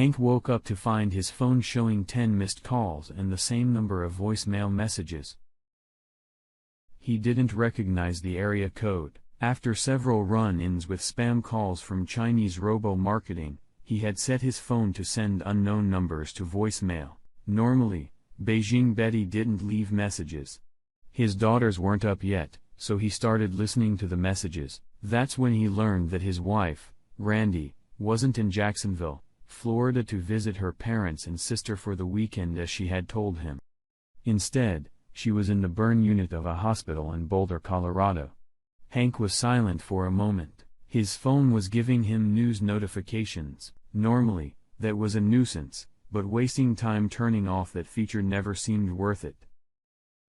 Hank woke up to find his phone showing 10 missed calls and the same number of voicemail messages. He didn't recognize the area code. After several run-ins with spam calls from Chinese robo-marketing, he had set his phone to send unknown numbers to voicemail. Normally, Beijing Betty didn't leave messages. His daughters weren't up yet, so he started listening to the messages. That's when he learned that his wife, Randy, wasn't in Jacksonville, Florida to visit her parents and sister for the weekend as she had told him. Instead, she was in the burn unit of a hospital in Boulder, Colorado. Hank was silent for a moment. His phone was giving him news notifications. Normally, that was a nuisance, but wasting time turning off that feature never seemed worth it.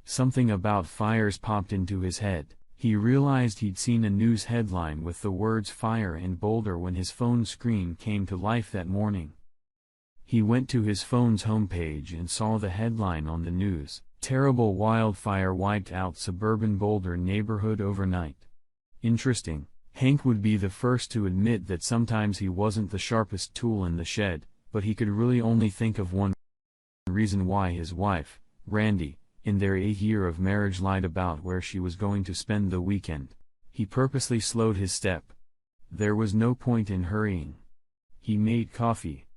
Something about fires popped into his head. He realized he'd seen a news headline with the words "fire in Boulder" when his phone screen came to life that morning. He went to his phone's homepage and saw the headline on the news: "Terrible wildfire wiped out suburban Boulder neighborhood overnight." Interesting. Hank would be the first to admit that sometimes he wasn't the sharpest tool in the shed, but he could really only think of one reason why his wife, Randy, in their 8th year of marriage lied about where she was going to spend the weekend. He purposely slowed his step. There was no point in hurrying. He made coffee.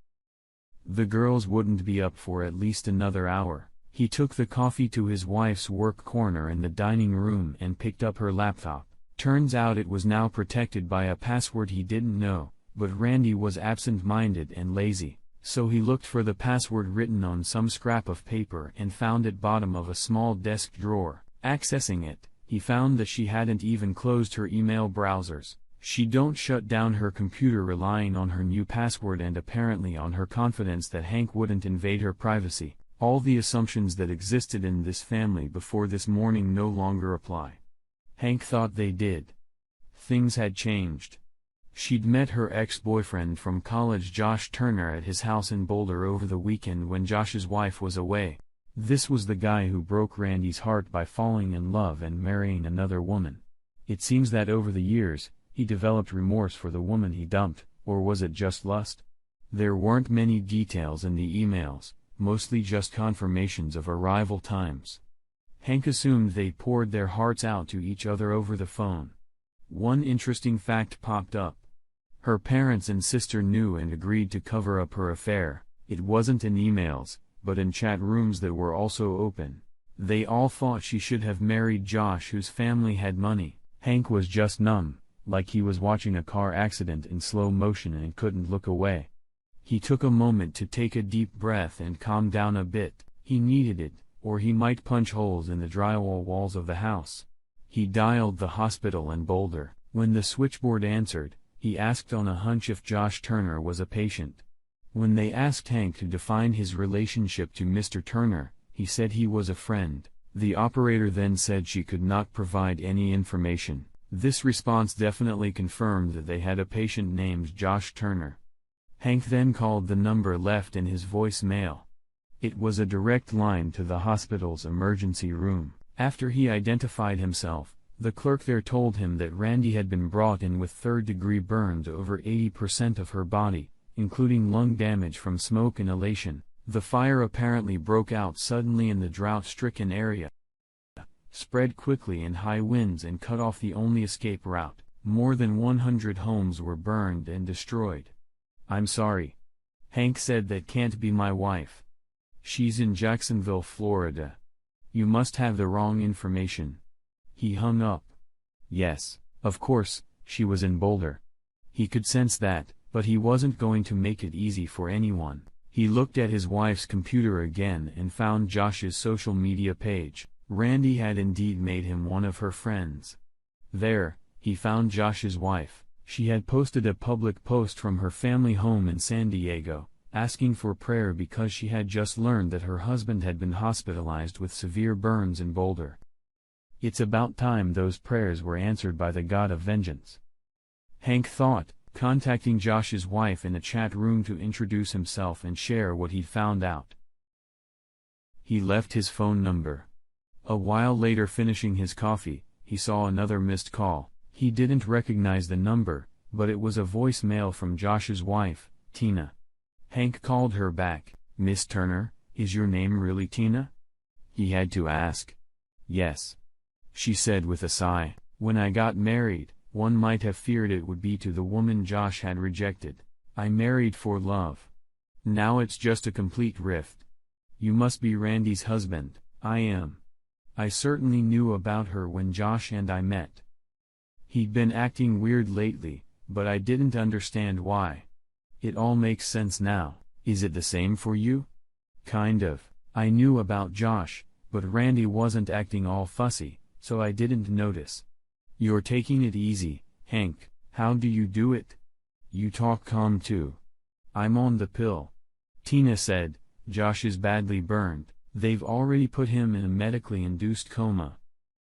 The girls wouldn't be up for at least another hour. He took the coffee to his wife's work corner in the dining room and picked up her laptop. Turns out it was now protected by a password he didn't know, but Randy was absent-minded and lazy. So he looked for the password written on some scrap of paper and found it bottom of a small desk drawer. Accessing it, he found that she hadn't even closed her email browsers. She don't shut down her computer relying on her new password and apparently on her confidence that Hank wouldn't invade her privacy. All the assumptions that existed in this family before this morning no longer apply. Hank thought they did. Things had changed. She'd met her ex-boyfriend from college, Josh Turner, at his house in Boulder over the weekend when Josh's wife was away. This was the guy who broke Randy's heart by falling in love and marrying another woman. It seems that over the years, he developed remorse for the woman he dumped, or was it just lust? There weren't many details in the emails, mostly just confirmations of arrival times. Hank assumed they poured their hearts out to each other over the phone. One interesting fact popped up. Her parents and sister knew and agreed to cover up her affair. It wasn't in emails, but in chat rooms that were also open. They all thought she should have married Josh, whose family had money. Hank was just numb, like he was watching a car accident in slow motion and couldn't look away. He took a moment to take a deep breath and calm down a bit. He needed it, or he might punch holes in the drywall walls of the house. He dialed the hospital in Boulder. When the switchboard answered, he asked on a hunch if Josh Turner was a patient. When they asked Hank to define his relationship to Mr. Turner, he said he was a friend. The operator then said she could not provide any information. This response definitely confirmed that they had a patient named Josh Turner. Hank then called the number left in his voicemail. It was a direct line to the hospital's emergency room. After he identified himself, the clerk there told him that Randy had been brought in with third-degree burns over 80% of her body, including lung damage from smoke inhalation. The fire apparently broke out suddenly in the drought-stricken area, spread quickly in high winds and cut off the only escape route. More than 100 homes were burned and destroyed. "I'm sorry," Hank said. "That can't be my wife. She's in Jacksonville, Florida. You must have the wrong information." He hung up. Yes, of course, she was in Boulder. He could sense that, but he wasn't going to make it easy for anyone. He looked at his wife's computer again and found Josh's social media page. Randy had indeed made him one of her friends. There, he found Josh's wife. She had posted a public post from her family home in San Diego, asking for prayer because she had just learned that her husband had been hospitalized with severe burns in Boulder. It's about time those prayers were answered by the God of vengeance, Hank thought, contacting Josh's wife in a chat room to introduce himself and share what he'd found out. He left his phone number. A while later, finishing his coffee, he saw another missed call. He didn't recognize the number, but it was a voicemail from Josh's wife, Tina. Hank called her back. "Miss Turner, is your name really Tina?" he had to ask. "Yes," she said with a sigh. "When I got married, one might have feared it would be to the woman Josh had rejected. I married for love. Now it's just a complete rift. You must be Randy's husband." "I am. I certainly knew about her when Josh and I met. He'd been acting weird lately, but I didn't understand why. It all makes sense now." "Is it the same for you?" "Kind of. I knew about Josh, but Randy wasn't acting all fussy, so I didn't notice." "You're taking it easy, Hank. How do you do it? You talk calm too." "I'm on the pill," Tina said. "Josh is badly burned. They've already put him in a medically induced coma.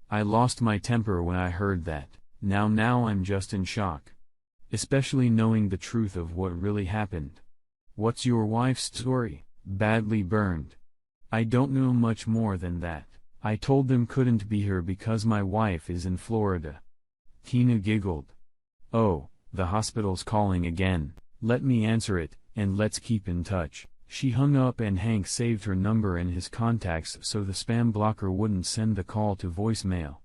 I lost my temper when I heard that. Now I'm just in shock. Especially knowing the truth of what really happened." "What's your wife's story?" "Badly burned. I don't know much more than that. I told them couldn't be her because my wife is in Florida." Tina giggled. "Oh, the hospital's calling again. Let me answer it, and let's keep in touch." She hung up and Hank saved her number in his contacts so the spam blocker wouldn't send the call to voicemail.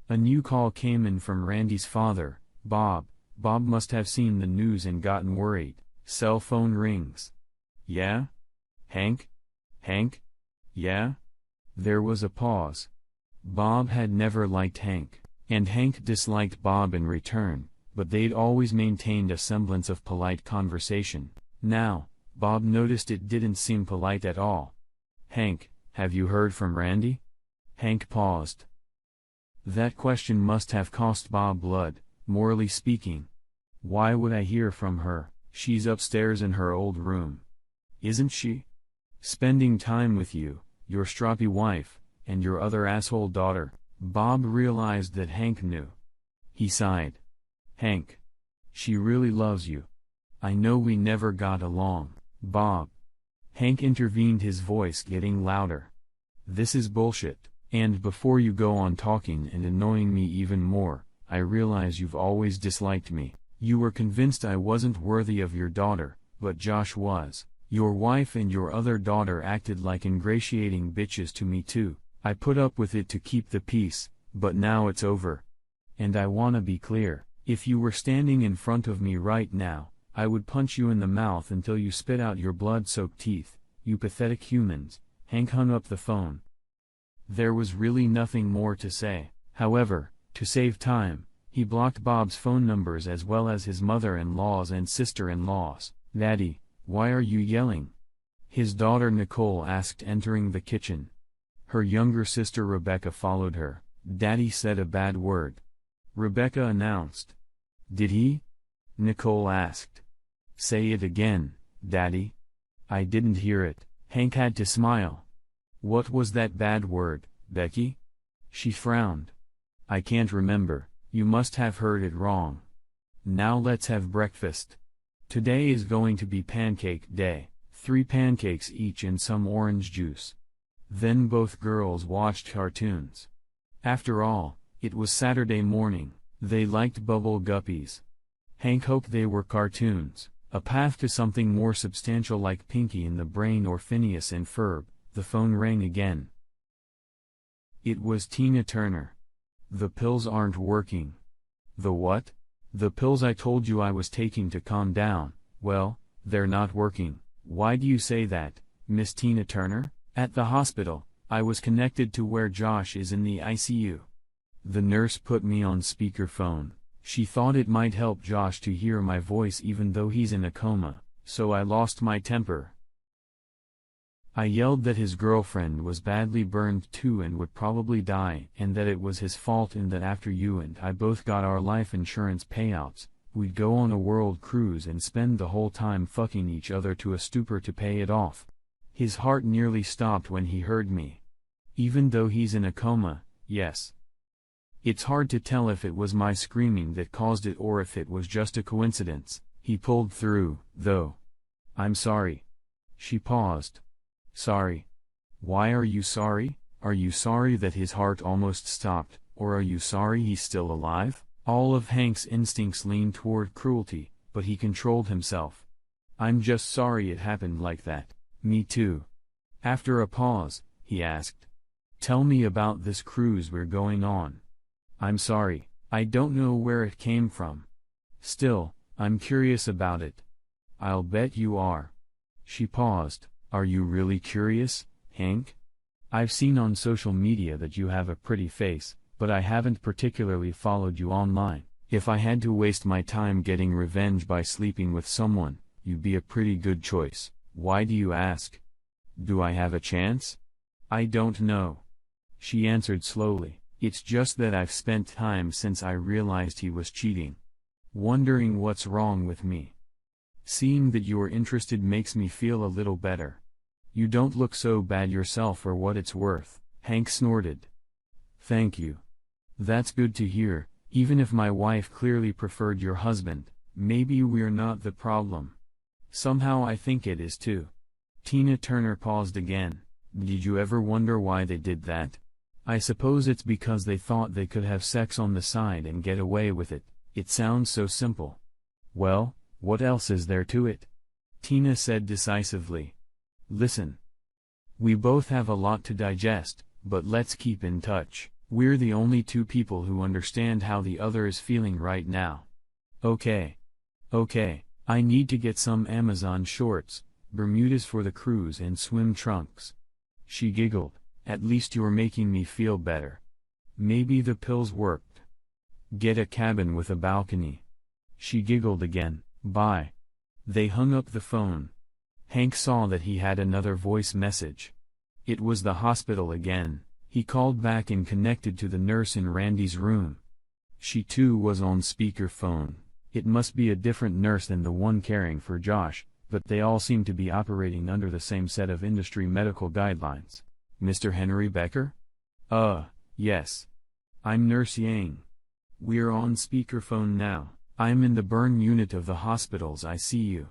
A new call came in from Randy's father, Bob. Bob must have seen the news and gotten worried. Cell phone rings. "Yeah? Hank? Hank? Yeah?" There was a pause. Bob had never liked Hank, and Hank disliked Bob in return, but they'd always maintained a semblance of polite conversation. Now, Bob noticed it didn't seem polite at all. "Hank, have you heard from Randy?" Hank paused. That question must have cost Bob blood, morally speaking. "Why would I hear from her? She's upstairs in her old room. Isn't she? Spending time with you, your stroppy wife, and your other asshole daughter." Bob realized that Hank knew. He sighed. "Hank. She really loves you. I know we never got along, Bob." Hank intervened, his voice getting louder. "This is bullshit, and before you go on talking and annoying me even more, I realize you've always disliked me. You were convinced I wasn't worthy of your daughter, but Josh was. Your wife and your other daughter acted like ingratiating bitches to me too. I put up with it to keep the peace, but now it's over. And I wanna be clear, if you were standing in front of me right now, I would punch you in the mouth until you spit out your blood-soaked teeth, you pathetic humans." Hank hung up the phone. There was really nothing more to say. However, to save time, he blocked Bob's phone numbers as well as his mother-in-law's and sister-in-law's. "Daddy, why are you yelling?" his daughter Nicole asked, entering the kitchen. Her younger sister Rebecca followed her. "Daddy said a bad word," Rebecca announced. "Did he?" Nicole asked. "Say it again, Daddy. I didn't hear it." Hank had to smile. "What was that bad word, Becky?" She frowned. "I can't remember. You must have heard it wrong. Now let's have breakfast. Today is going to be pancake day, 3 pancakes each and some orange juice." Then both girls watched cartoons. After all, it was Saturday morning. They liked Bubble Guppies. Hank hoped they were cartoons, a path to something more substantial like Pinky in the Brain or Phineas and Ferb. The phone rang again. It was Tina Turner. "The pills aren't working." "The what?" "The pills I told you I was taking to calm down, well, they're not working." "Why do you say that, Miss Tina Turner?" "At the hospital, I was connected to where Josh is in the ICU. The nurse put me on speakerphone. She thought it might help Josh to hear my voice even though he's in a coma, so I lost my temper. I yelled that his girlfriend was badly burned too and would probably die, and that it was his fault, and that after you and I both got our life insurance payouts, we'd go on a world cruise and spend the whole time fucking each other to a stupor to pay it off." His heart nearly stopped when he heard me. "Even though he's in a coma, yes. It's hard to tell if it was my screaming that caused it or if it was just a coincidence. He pulled through, though. I'm sorry." She paused. "Sorry? Why are you sorry? Are you sorry that his heart almost stopped, or are you sorry he's still alive?" All of Hank's instincts leaned toward cruelty, but he controlled himself. I'm just sorry it happened like that. Me too. After a pause, he asked. Tell me about this cruise we're going on. I'm sorry, I don't know where it came from. Still, I'm curious about it. I'll bet you are. She paused. Are you really curious, Hank? I've seen on social media that you have a pretty face, but I haven't particularly followed you online. If I had to waste my time getting revenge by sleeping with someone, you'd be a pretty good choice. Why do you ask? Do I have a chance? I don't know. She answered slowly. It's just that I've spent time since I realized he was cheating. Wondering what's wrong with me. Seeing that you're interested makes me feel a little better. You don't look so bad yourself for what it's worth, Hank snorted. Thank you. That's good to hear, even if my wife clearly preferred your husband, maybe we're not the problem. Somehow I think it is too. Tina Turner paused again. Did you ever wonder why they did that? I suppose it's because they thought they could have sex on the side and get away with it. It sounds so simple. Well, what else is there to it? Tina said decisively. Listen. We both have a lot to digest, but let's keep in touch. We're the only two people who understand how the other is feeling right now. Okay. Okay, I need to get some Amazon shorts, Bermudas for the cruise and swim trunks. She giggled. At least you're making me feel better. Maybe the pills worked. Get a cabin with a balcony. She giggled again. Bye. They hung up the phone. Hank saw that he had another voice message. It was the hospital again. He called back and connected to the nurse in Randy's room. She too was on speakerphone. It must be a different nurse than the one caring for Josh, but they all seem to be operating under the same set of industry medical guidelines. Mr. Henry Becker? Yes. I'm Nurse Yang. We're on speakerphone now. I'm in the burn unit of the hospital's ICU.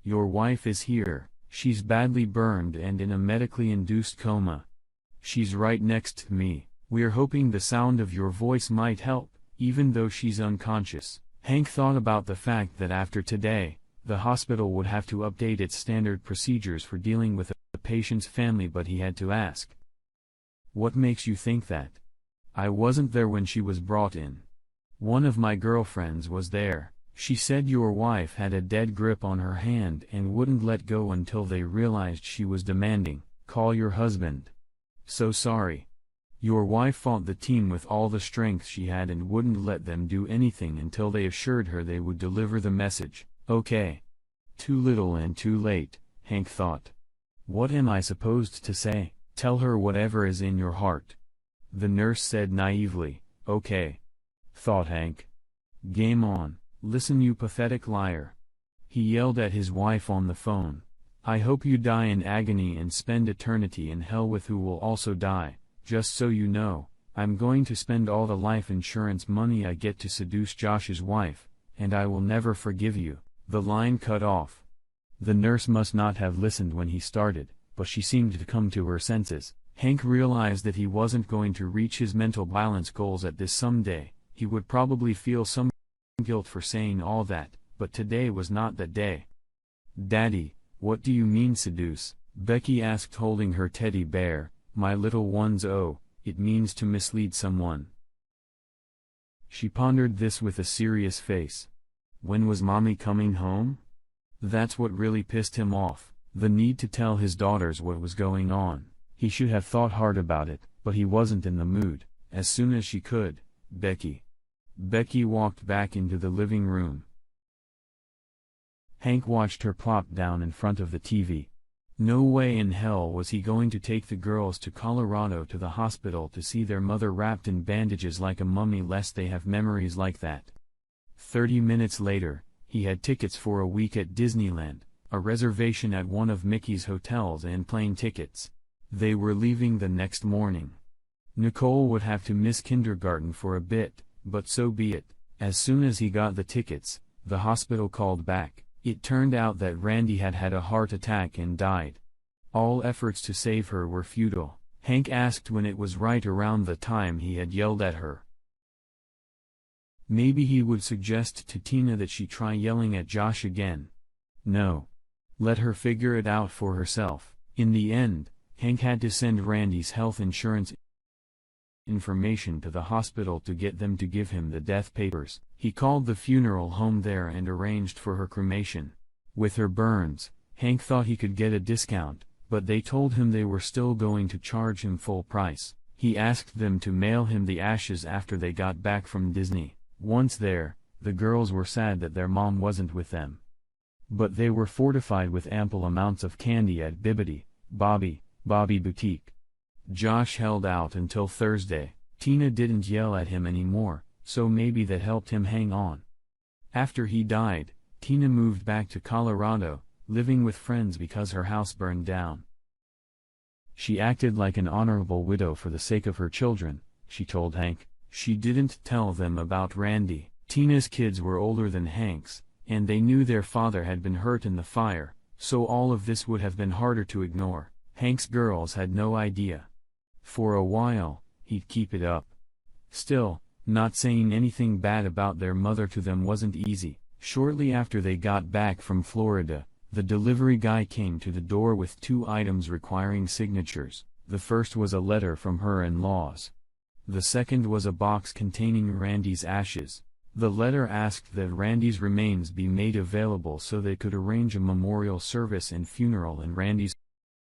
Your wife is here. She's badly burned and in a medically induced coma. She's right next to me. We're hoping the sound of your voice might help, even though she's unconscious. Hank thought about the fact that after today, the hospital would have to update its standard procedures for dealing with a patient's family, but he had to ask. What makes you think that? I wasn't there when she was brought in. One of my girlfriends was there. She said your wife had a dead grip on her hand and wouldn't let go until they realized she was demanding, call your husband. So sorry. Your wife fought the team with all the strength she had and wouldn't let them do anything until they assured her they would deliver the message. Okay. Too little and too late, Hank thought. What am I supposed to say? Tell her whatever is in your heart. The nurse said naively. Okay. Thought Hank. Game on. Listen, you pathetic liar. He yelled at his wife on the phone. I hope you die in agony and spend eternity in hell with who will also die. Just so you know, I'm going to spend all the life insurance money I get to seduce Josh's wife, and I will never forgive you. The line cut off. The nurse must not have listened when he started, but she seemed to come to her senses. Hank realized that he wasn't going to reach his mental balance goals at this someday. He would probably feel some guilt for saying all that, but today was not that day. Daddy, what do you mean seduce? Becky asked, holding her teddy bear. My little ones. Oh, it means to mislead someone. She pondered this with a serious face. When was Mommy coming home? That's what really pissed him off, the need to tell his daughters what was going on. He should have thought hard about it, but he wasn't in the mood. As soon as she could, Becky. Becky walked back into the living room. Hank watched her plop down in front of the TV. No way in hell was he going to take the girls to Colorado to the hospital to see their mother wrapped in bandages like a mummy, lest they have memories like that. 30 minutes later, he had tickets for a week at Disneyland, a reservation at one of Mickey's hotels and plane tickets. They were leaving the next morning. Nicole would have to miss kindergarten for a bit, but so be it. As soon as he got the tickets, the hospital called back. It turned out that Randy had had a heart attack and died. All efforts to save her were futile. Hank asked when it was right around the time he had yelled at her. Maybe he would suggest to Tina that she try yelling at Josh again. No. Let her figure it out for herself. In the end, Hank had to send Randy's health insurance information to the hospital to get them to give him the death papers. He called the funeral home there and arranged for her cremation. With her burns, Hank thought he could get a discount, but they told him they were still going to charge him full price. He asked them to mail him the ashes after they got back from Disney. Once there, the girls were sad that their mom wasn't with them. But they were fortified with ample amounts of candy at Bibbidi Bobby Boutique. Josh held out until Thursday. Tina didn't yell at him anymore, so maybe that helped him hang on. After he died, Tina moved back to Colorado, living with friends because her house burned down. She acted like an honorable widow for the sake of her children, she told Hank. She didn't tell them about Randy. Tina's kids were older than Hank's, and they knew their father had been hurt in the fire, so all of this would have been harder to ignore. Hank's girls had no idea. For a while, he'd keep it up. Still, not saying anything bad about their mother to them wasn't easy. Shortly after they got back from Florida, the delivery guy came to the door with 2 items requiring signatures. The first was a letter from her in-laws. The second was a box containing Randy's ashes. The letter asked that Randy's remains be made available so they could arrange a memorial service and funeral in Randy's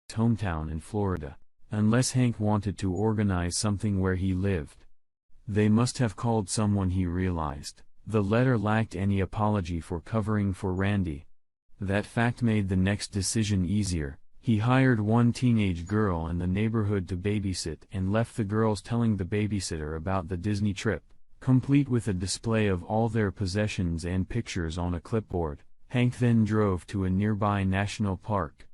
hometown in Florida, unless Hank wanted to organize something where he lived. They must have called someone, he realized. The letter lacked any apology for covering for Randy. That fact made the next decision easier. He hired one teenage girl in the neighborhood to babysit and left the girls telling the babysitter about the Disney trip. Complete with a display of all their possessions and pictures on a clipboard, Hank then drove to a nearby national park.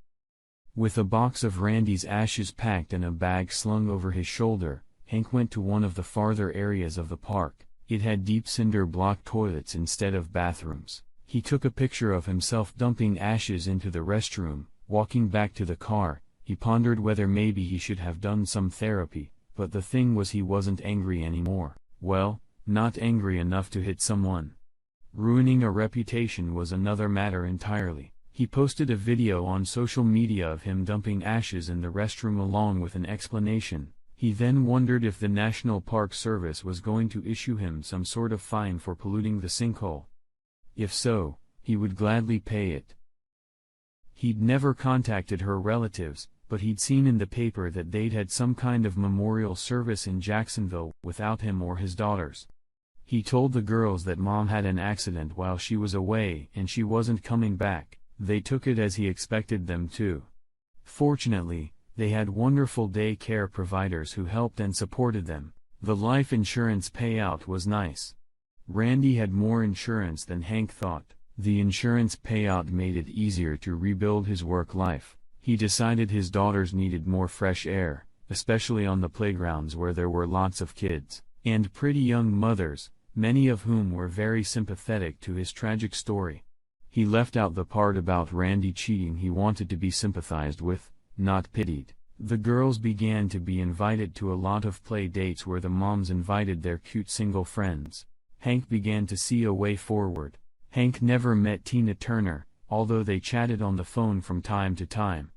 With a box of Randy's ashes packed and a bag slung over his shoulder, Hank went to one of the farther areas of the park. It had deep cinder block toilets instead of bathrooms. He took a picture of himself dumping ashes into the restroom. Walking back to the car, he pondered whether maybe he should have done some therapy, but the thing was he wasn't angry anymore. Well, not angry enough to hit someone. Ruining a reputation was another matter entirely. He posted a video on social media of him dumping ashes in the restroom along with an explanation. He then wondered if the National Park Service was going to issue him some sort of fine for polluting the sinkhole. If so, he would gladly pay it. He'd never contacted her relatives, but he'd seen in the paper that they'd had some kind of memorial service in Jacksonville without him or his daughters. He told the girls that mom had an accident while she was away and she wasn't coming back. They took it as he expected them to. Fortunately, they had wonderful day care providers who helped and supported them. The life insurance payout was nice. Randy had more insurance than Hank thought. The insurance payout made it easier to rebuild his work life. He decided his daughters needed more fresh air, especially on the playgrounds where there were lots of kids, and pretty young mothers, many of whom were very sympathetic to his tragic story. He left out the part about Randy cheating. He wanted to be sympathized with, not pitied. The girls began to be invited to a lot of play dates where the moms invited their cute single friends. Hank began to see a way forward. Hank never met Tina Turner, although they chatted on the phone from time to time.